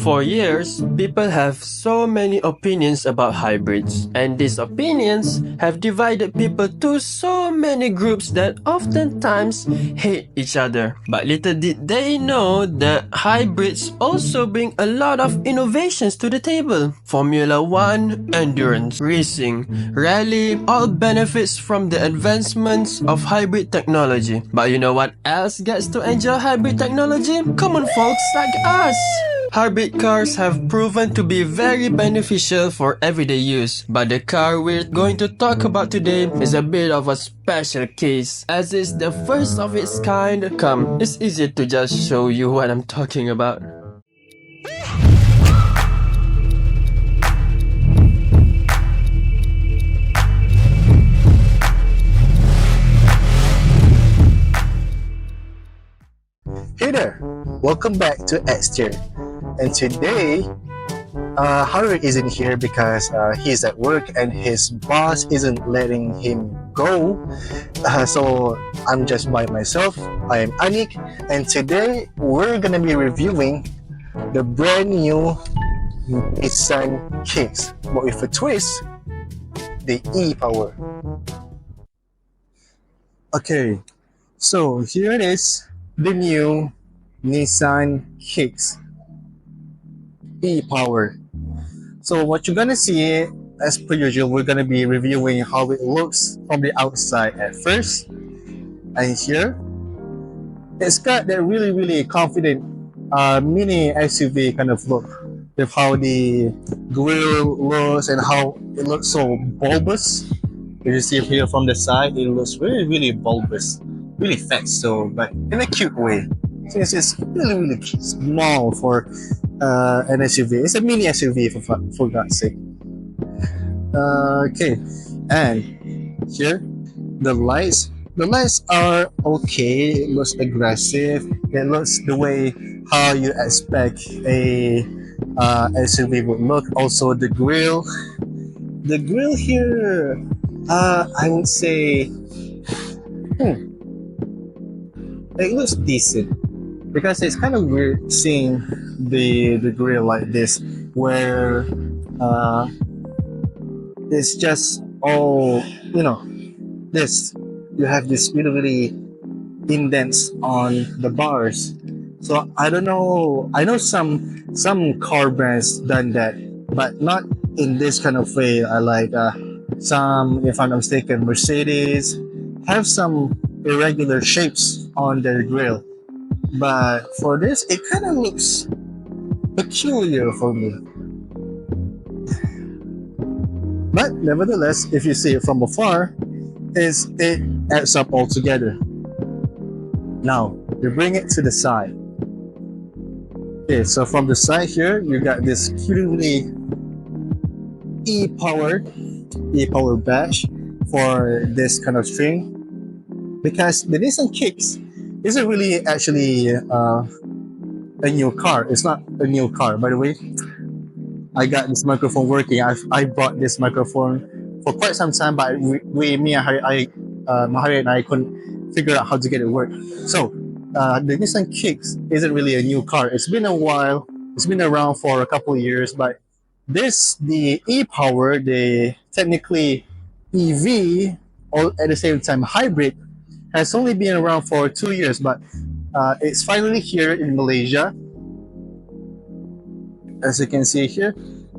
For years, people have so many opinions about hybrids, and these opinions have divided people to so many groups that oftentimes hate each other. But little did they know that hybrids also bring a lot of innovations to the table. Formula 1, endurance, racing, rally, all benefits from the advancements of hybrid technology. But you know what else gets to enjoy hybrid technology? Common folks like us! Hybrid cars have proven to be very beneficial for everyday use, but the car we're going to talk about today is a bit of a special case, as it's the first of its kind. Come, it's easier to just show you what I'm talking about. Hey there, welcome back to X-Tier. And today, Harry isn't here because he's at work and his boss isn't letting him go. So I'm just by myself. I am Aniq, and today we're gonna be reviewing the brand new Nissan Kicks, but with a twist, the e-Power. Okay, so here it is, the new Nissan Kicks e-Power. So what you're gonna see, as per usual, we're gonna be reviewing how it looks from the outside at first. And here, it's got that really confident mini SUV kind of look, with how the grille looks and how it looks so bulbous. If you see here from the side, it looks really bulbous, really fat, so but in a cute way. Since it's really small for an SUV. It's a mini SUV for God's sake. Okay, and here the lights are okay. It looks aggressive. It looks the way how you expect a SUV would look. Also the grille here, I would say it looks decent, because it's kind of weird seeing the grill like this, where it's just all, this, you have this really indents on the bars. So I don't know, I know some car brands done that, but not in this kind of way. I like some, if I'm not mistaken, Mercedes have some irregular shapes on their grill. But for this, it kind of looks peculiar for me. But nevertheless, if you see it from afar, it adds up all together. Now, you bring it to the side. Okay, so from the side here, you got this cutely e-Power badge for this kind of string. Because the Nissan Kicks isn't really actually a new car. It's not a new car, by the way. I got this microphone working. I bought this microphone for quite some time, but Mahari and I couldn't figure out how to get it work. So the Nissan Kicks isn't really a new car. It's been a while. It's been around for a couple of years, but the e-Power, the technically EV, all at the same time hybrid, has only been around for 2 years, but it's finally here in Malaysia. As you can see here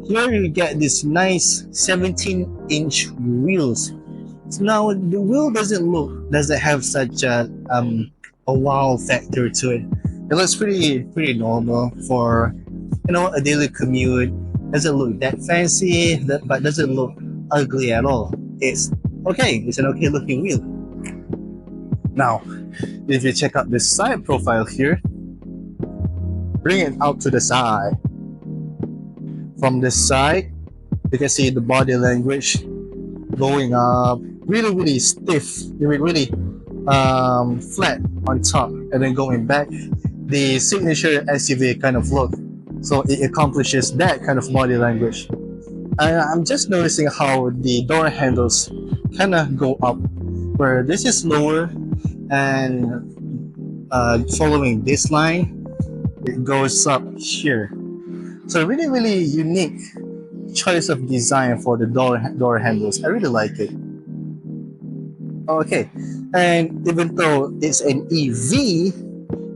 you get this nice 17-inch wheels. So now the wheel doesn't have such a wow factor to it. It looks pretty normal for a daily commute. Doesn't look that fancy, but doesn't look ugly at all. It's okay. It's an okay looking wheel. Now, if you check out this side profile here, bring it out to the side. From this side, you can see the body language going up, really stiff, really flat on top, and then going back, the signature SUV kind of look. So it accomplishes that kind of body language. And I'm just noticing how the door handles kind of go up, where this is lower, and following this line, it goes up here. So really, really unique choice of design for the door handles. I really like it. Okay, and even though it's an EV,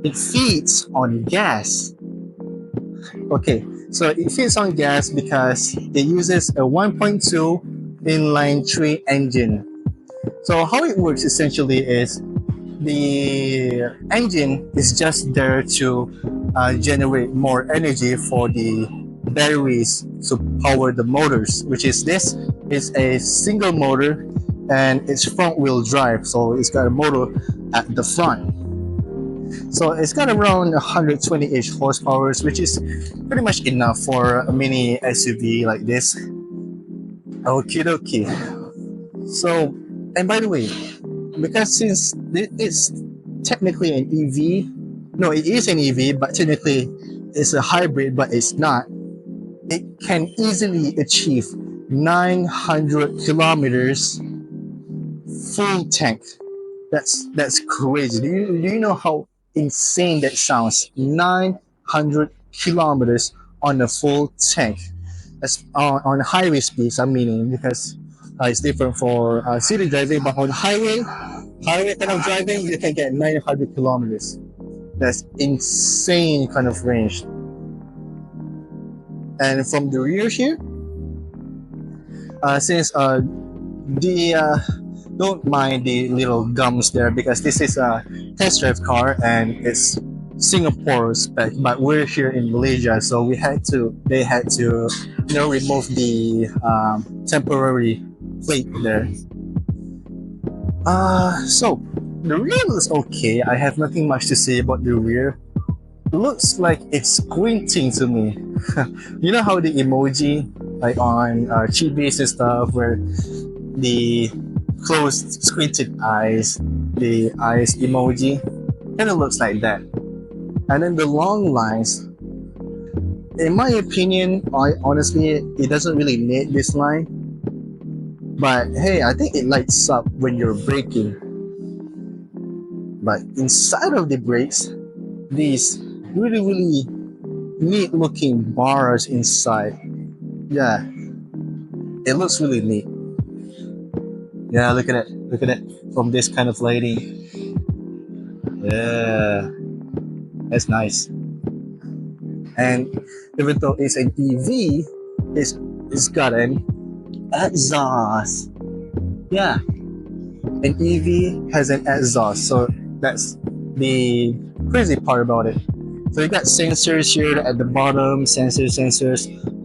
it feeds on gas. Okay, so it feeds on gas because it uses a 1.2 inline 3 engine. So how it works essentially is the engine is just there to generate more energy for the batteries to power the motors, which is this is a single motor and it's front wheel drive, so it's got a motor at the front. So it's got around 120-ish horsepower, which is pretty much enough for a mini SUV like this. Okie dokie. So, and by the way, because since it's technically an EV, no, it is an EV, but technically it's a hybrid, but it's not. It can easily achieve 900 kilometers full tank. That's crazy. Do you know how insane that sounds? 900 kilometers on a full tank. That's on highway speeds. I'm meaning because it's different for city driving, but on highway kind of driving, you can get 900 kilometers. That's insane kind of range. And from the rear here, since the don't mind the little gums there because this is a test drive car and it's Singapore spec, but we're here in Malaysia, so they had to remove the temporary plate there. So the rear is okay. I have nothing much to say about the rear. Looks like it's squinting to me. You know how the emoji, like on Chibis and stuff, where the closed squinted eyes, the eyes emoji, kind of looks like that. And then the long lines, in my opinion, honestly, it doesn't really need this line. But hey, I think it lights up when you're braking. But inside of the brakes, these really, really neat looking bars inside. Yeah, it looks really neat. Yeah, look at it. Look at it from this kind of lighting. Yeah, that's nice. And even though it's an EV, it's got an exhaust. Yeah, an EV has an exhaust, so that's the crazy part about it. So you got sensors here at the bottom, sensors.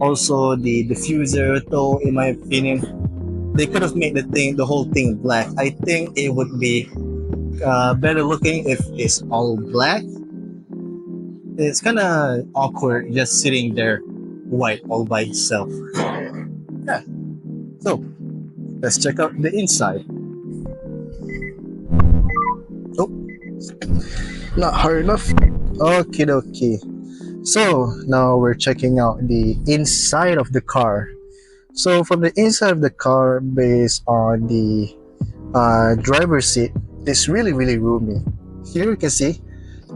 Also the diffuser, though in my opinion, they could have made the whole thing black. I think it would be better looking if it's all black. It's kind of awkward just sitting there white all by itself. Yeah. So let's check out the inside. Oh, not hard enough. Okie dokie. So now we're checking out the inside of the car. So from the inside of the car, based on the driver's seat, it's really, really roomy. Here you can see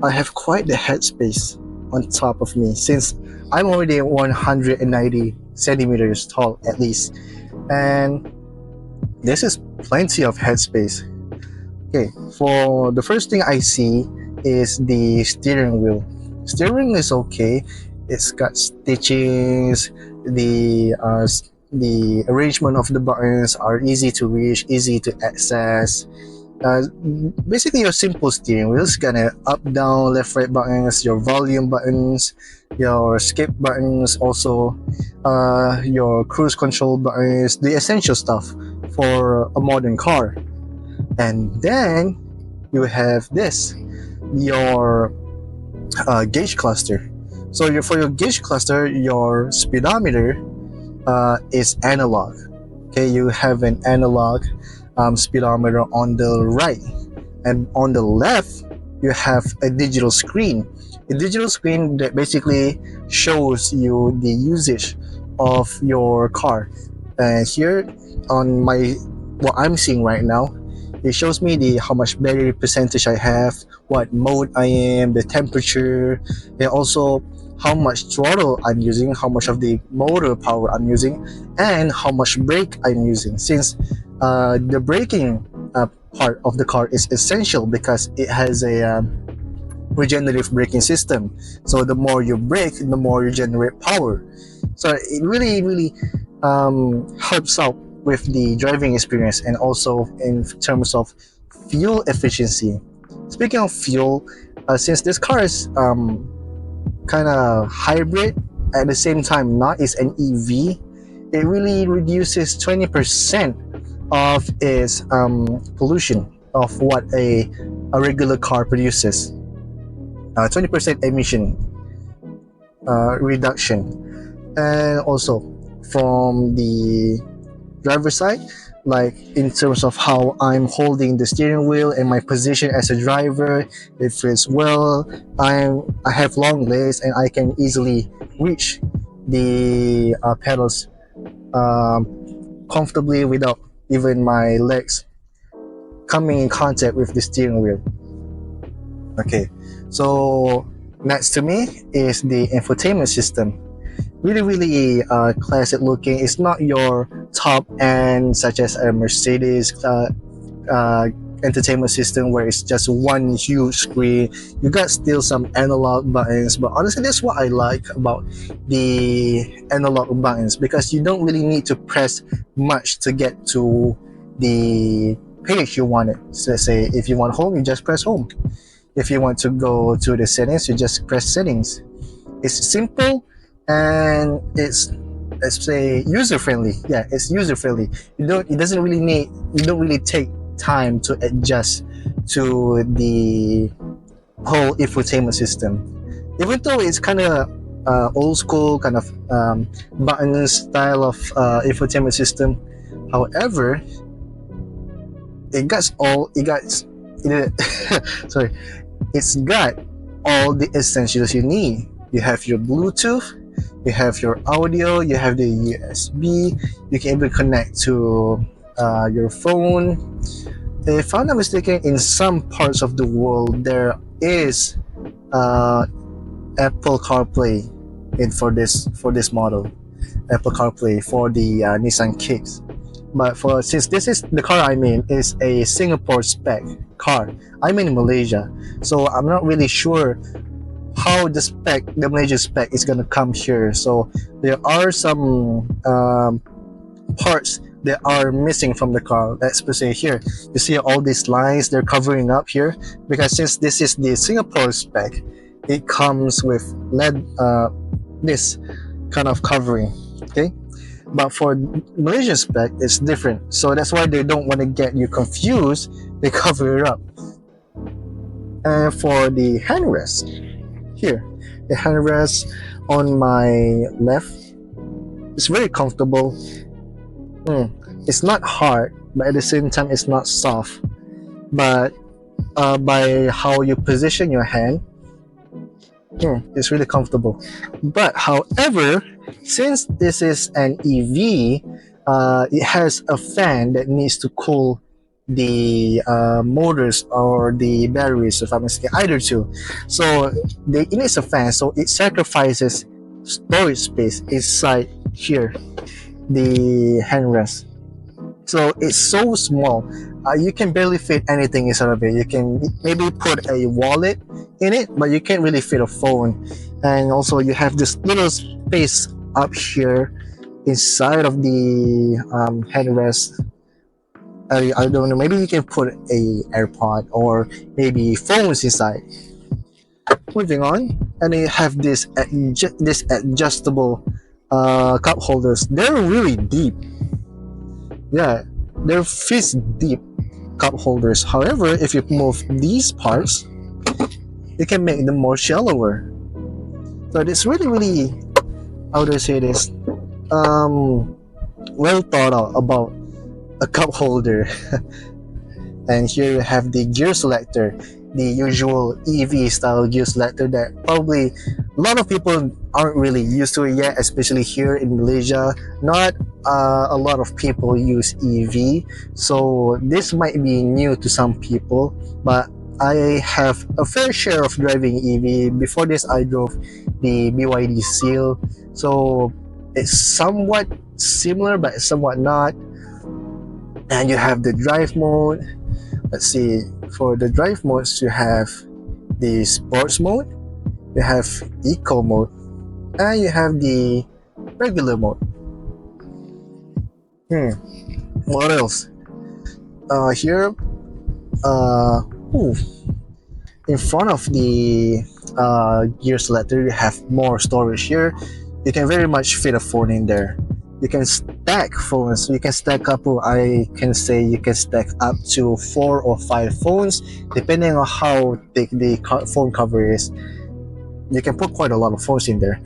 I have quite the headspace on top of me since I'm already 190 centimeters tall at least. And this is plenty of headspace. Okay, for the first thing I see is the steering wheel. Steering is okay. It's got stitchings. The arrangement of the buttons are easy to reach, easy to access. Basically, your simple steering wheel is gonna up, down, left, right buttons, your volume buttons, your skip buttons, also your cruise control buttons, the essential stuff for a modern car. And then you have this, your gauge cluster. So for your gauge cluster, your speedometer is analog. Okay, you have an analog speedometer on the right, and on the left you have a digital screen. A digital screen that basically shows you the usage of your car. And here on what I'm seeing right now, it shows me the how much battery percentage I have, what mode I am, the temperature, and also how much throttle I'm using, how much of the motor power I'm using, and how much brake I'm using. Since the braking part of the car is essential because it has a regenerative braking system. So the more you brake, the more you generate power. So it really helps out with the driving experience and also in terms of fuel efficiency. Speaking of fuel, since this car is kind of hybrid at the same time not is an EV, it really reduces 20% of its pollution of what a regular car produces. 20% emission reduction. And also from the driver side, like in terms of how I'm holding the steering wheel and my position as a driver, it feels well. I have long legs and I can easily reach the pedals um, comfortably without even my legs coming in contact with the steering wheel. Okay, so next to me is the infotainment system. Really classic looking. It's not your top end such as a Mercedes uh, entertainment system where it's just one huge screen. You got still some analog buttons, but honestly that's what I like about the analog buttons, because you don't really need to press much to get to the page you want it. So let's say if you want home, you just press home. If you want to go to the settings, you just press settings. It's simple and it's, let's say, user friendly. Yeah, it's user friendly. It doesn't really need, you don't really take time to adjust to the whole infotainment system. Even though it's kind of old school kind of button style of infotainment system, however, sorry, it's got all the essentials you need. You have your Bluetooth, you have your audio, you have the USB, you can even connect to your phone. If I'm not mistaken, in some parts of the world there is uh, Apple CarPlay for this model, Apple CarPlay for the Nissan Kicks. But for since this is the car I'm in is a Singapore spec car, I'm in Malaysia, so I'm not really sure how the Malaysia spec is gonna come here. So there are some parts that are missing from the car. Let's say here, you see all these lines they're covering up here, because since this is the Singapore spec, it comes with LED this kind of covering. Okay, but for Malaysian spec it's different, so that's why they don't want to get you confused, they cover it up. And for the handrest here, the handrest on my left is very comfortable. It's not hard, but at the same time it's not soft, but by how you position your hand, it's really comfortable. But however, since this is an EV, it has a fan that needs to cool the motors or the batteries, if I'm mistaken, either two. So it needs a fan, so it sacrifices storage space inside here, the handrest. So it's so small, you can barely fit anything inside of it. You can maybe put a wallet in it, but you can't really fit a phone. And also you have this little space up here inside of the headrest. I don't know, maybe you can put a AirPod or maybe phones inside. Moving on, and you have this adjustable cup holders. They're really deep. Yeah, they're fist deep cup holders. However, if you move these parts, you can make them more shallower. So it's really, how do I say this? Well thought out about a cup holder. And here you have the gear selector, the usual EV style gear selector that probably a lot of people aren't really used to it yet, especially here in Malaysia. Not a lot of people use EV, so this might be new to some people, but I have a fair share of driving EV. Before this, I drove the BYD seal. So it's somewhat similar, but somewhat not. And you have the drive mode. Let's see, for the drive modes, you have the sports mode, you have eco mode, and you have the regular mode. What else? Here, uh, ooh, in front of the gear selector, you have more storage here. You can very much fit a phone in there. You can stack phones. You can stack up. I can say you can stack up to 4 or 5 phones, depending on how thick the phone cover is. You can put quite a lot of phones in there.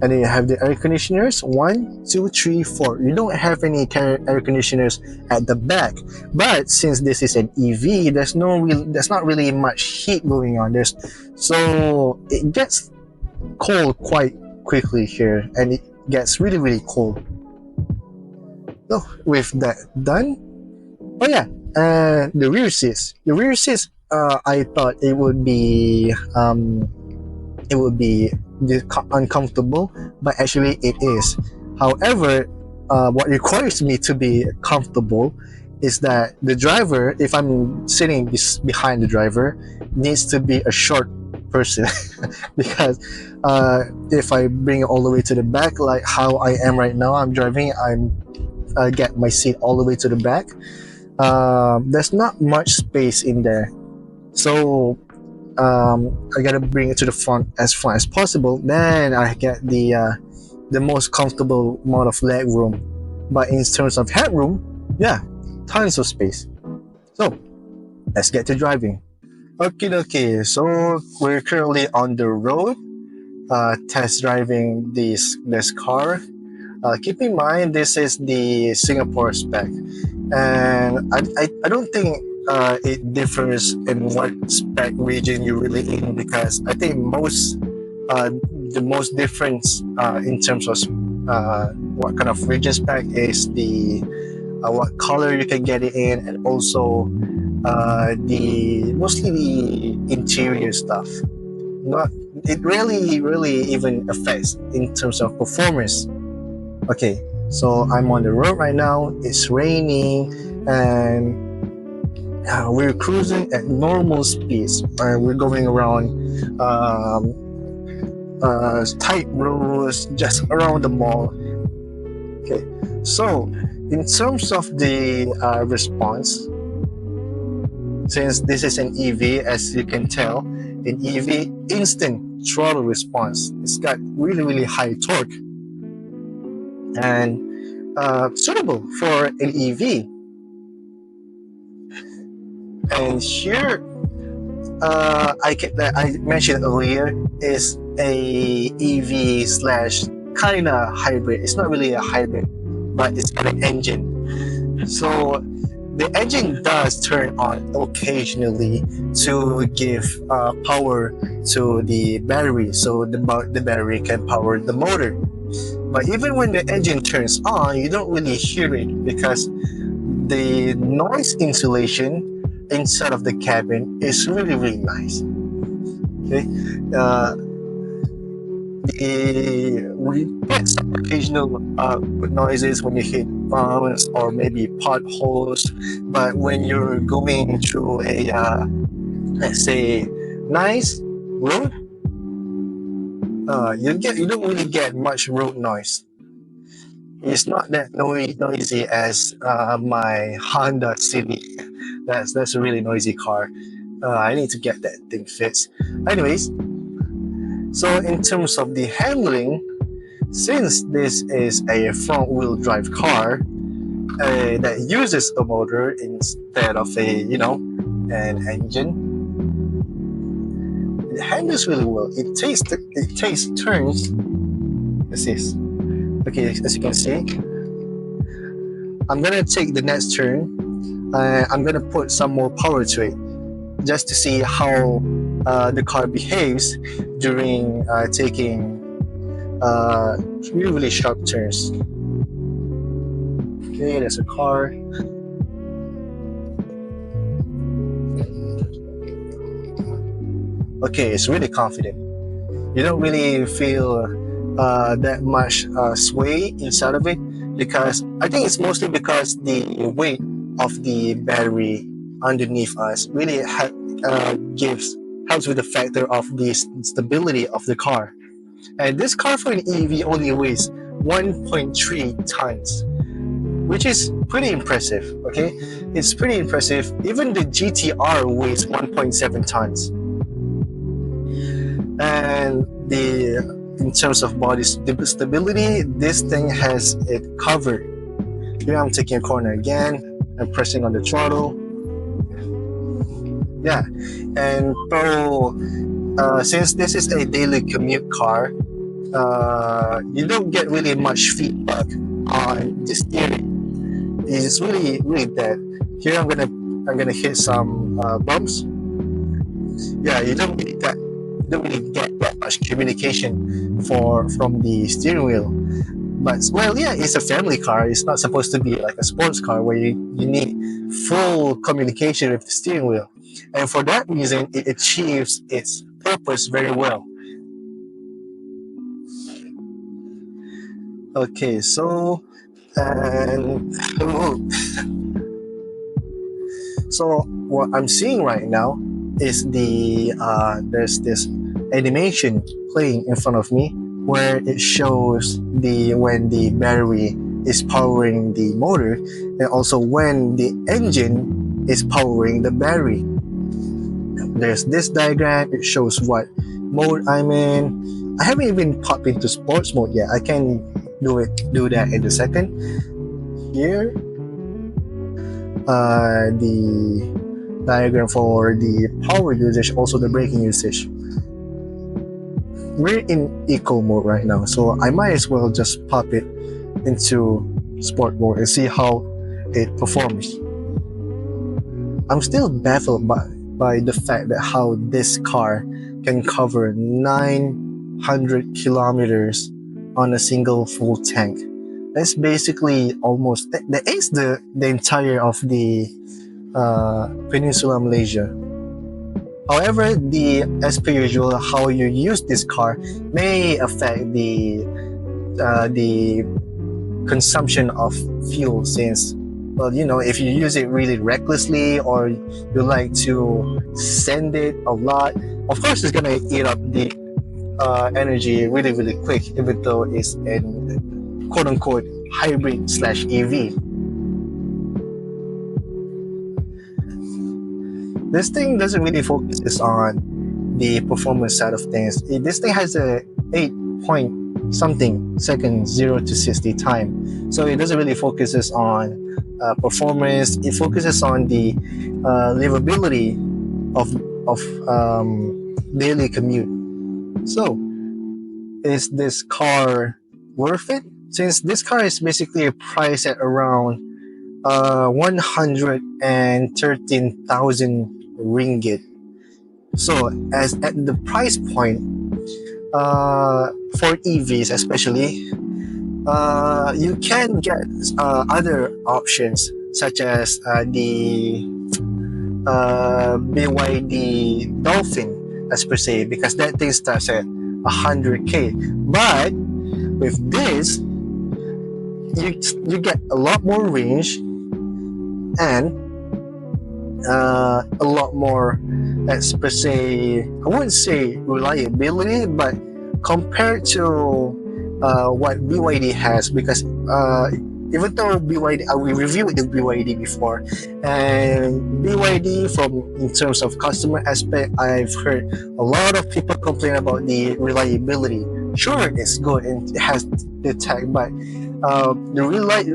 And then you have the air conditioners, 1, 2, 3, 4. You don't have any air conditioners at the back, but since this is an EV, there's not really much heat going on. So it gets cold quite quickly here, and it gets really, really cold. So with that done, oh yeah, the rear seats. The rear seats, I thought it would be uncomfortable, but actually it is. However, what requires me to be comfortable is that the driver, if I'm sitting behind the driver, needs to be a short person because if I bring it all the way to the back, like how I am right now, I'm driving, I get my seat all the way to the back. There's not much space in there, so I gotta bring it to the front as far as possible. Then I get the most comfortable amount of leg room. But in terms of headroom, yeah, tons of space. So let's get to driving. Okay, so we're currently on the road, test driving this car. Keep in mind this is the Singapore spec, and I don't think it differs in what spec region you're really in, because I think the most difference in terms of what kind of region spec is the what color you can get it in, and also mostly the interior stuff. Not it really even affects in terms of performance. Okay, so I'm on the road right now. It's raining, and we're cruising at normal speeds. We're going around tight roads just around the mall. Okay, so in terms of the response, since this is an EV, as you can tell, an EV instant throttle response. It's got really high torque and suitable for an EV. And here, I mentioned earlier, is a EV slash kinda hybrid. It's not really a hybrid, but it's got an engine. So the engine does turn on occasionally to give power to the battery, so the battery can power the motor. But even when the engine turns on, you don't really hear it because the noise insulation inside of the cabin is really nice. Okay, we get some occasional noises when you hit bumps or maybe potholes, but when you're going through a let's say nice road, you don't really get much road noise. It's not that noisy as my Honda Civic. That's a really noisy car. I need to get that thing fixed. Anyways, so in terms of the handling, since this is a front-wheel drive car that uses a motor instead of an engine, it handles really well. It takes turns. This is okay, as you can see. I'm gonna take the next turn. I'm gonna put some more power to it, just to see how the car behaves during taking really sharp turns. Okay, there's a car. Okay, it's really confident. You don't really feel that much sway inside of it, because I think it's mostly because the weight of the battery underneath us really gives helps with the factor of the stability of the car. And this car for an EV only weighs 1.3 tons, which is pretty impressive. Okay, it's pretty impressive. Even the GTR weighs 1.7 tons, and the in terms of body stability, this thing has it covered. Here I'm taking a corner again. I'm pressing on the throttle. Yeah, and so since this is a daily commute car, you don't get really much feedback on the steering. It's really dead. Here I'm gonna hit some bumps. Yeah, you don't really get that much communication from the steering wheel. But well, yeah, it's a family car. It's not supposed to be like a sports car where you need full communication with the steering wheel. And for that reason, it achieves its purpose very well. Okay, so and so what I'm seeing right now is there's this animation playing in front of me where it shows the when the battery is powering the motor, and also when the engine is powering the battery. There's this diagram. It shows what mode I'm in. I haven't even popped into sports mode yet. I can do that in a second. Here, the diagram for the power usage, also the braking usage. We're in eco mode right now, so I might as well just pop it into sport mode and see how it performs. I'm still baffled by the fact that how this car can cover 900 kilometers on a single full tank. That's basically almost that is the entire of the Peninsula Malaysia. However, as per usual, how you use this car may affect the consumption of fuel, since, well, if you use it really recklessly or you like to send it a lot, of course it's gonna eat up the energy really quick, even though it's an quote unquote hybrid slash EV. This thing doesn't really focus on the performance side of things. This thing has a 8 point something seconds 0 to 60 time, so it doesn't really focuses on performance. It focuses on the livability of daily commute. So, is this car worth it? Since this car is basically priced at around 113,000 ringgit. So, as at the price point, for EVs especially, you can get other options such as the BYD Dolphin, as per se, because that thing starts at 100k. But with this, you get a lot more range and a lot more, let's per se, I wouldn't say reliability, but compared to what BYD has, because even though BYD, we reviewed the BYD before, and BYD, in terms of customer aspect, I've heard a lot of people complain about the reliability. Sure, it's good and it has the tech, but the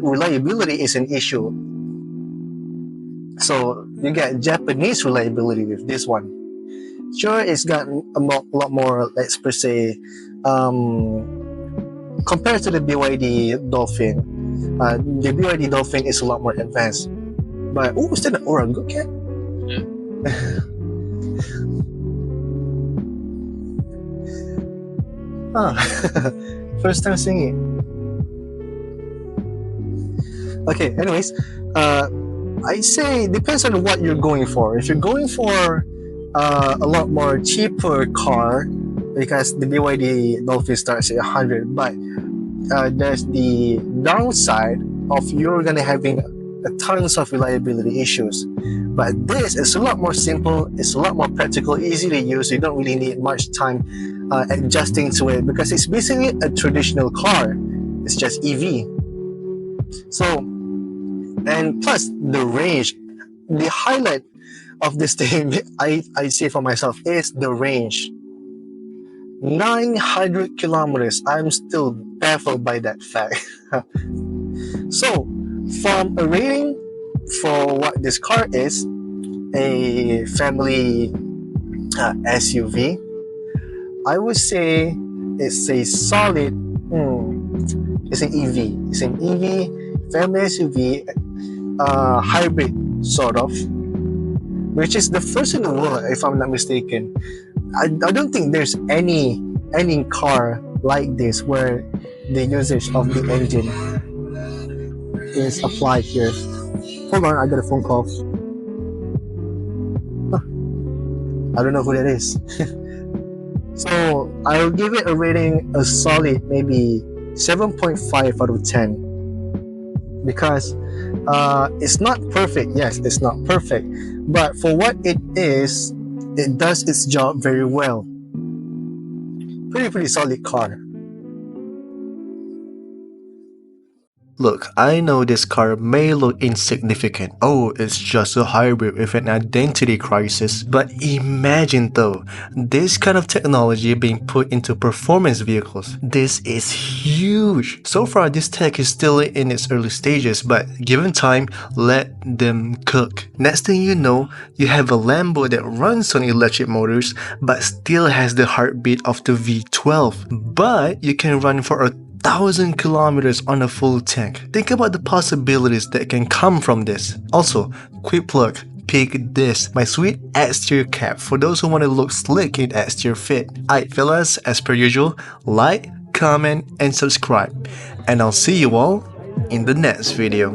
reliability is an issue. So you get Japanese reliability with this one. Sure, it's got a lot more, let's per se, compared to the BYD Dolphin. The BYD Dolphin is a lot more advanced. But is that an orangutan? Yeah. First time seeing it. Okay, anyways, I'd say it depends on what you're going for. If you're going for a lot more cheaper car, because the BYD Dolphin starts at 100. But there's the downside of you're gonna having tons of reliability issues. But this is a lot more simple. It's a lot more practical, easy to use. You don't really need much time adjusting to it because it's basically a traditional car. It's just EV. So, and plus the range, the highlight of this thing, I say for myself, is the range. 900 kilometers. I'm still baffled by that fact. So, from a rating for what this car is, a family SUV, I would say it's a solid. It's an EV. It's an EV family SUV, hybrid sort of, which is the first in the world, if I'm not mistaken. I don't think there's any car like this where the usage of the engine is applied here. Hold on, I got a phone call. I don't know who that is. So I'll give it a rating, a solid maybe 7.5 out of 10, because it's not perfect. Yes, it's not perfect, but for what it is, it does its job very well. Pretty solid car. Look, I know this car may look insignificant. Oh, it's just a hybrid with an identity crisis. But imagine though, this kind of technology being put into performance vehicles. This is huge. So far, this tech is still in its early stages, but given time, let them cook. Next thing you know, you have a Lambo that runs on electric motors, but still has the heartbeat of the V12. But you can run for 1,000 kilometers on a full tank. Think about the possibilities that can come from this. Also, quick plug, pick this, my sweet exterior cap for those who want to look slick in exterior fit. Alright fellas, as per usual, like, comment and subscribe. And I'll see you all in the next video.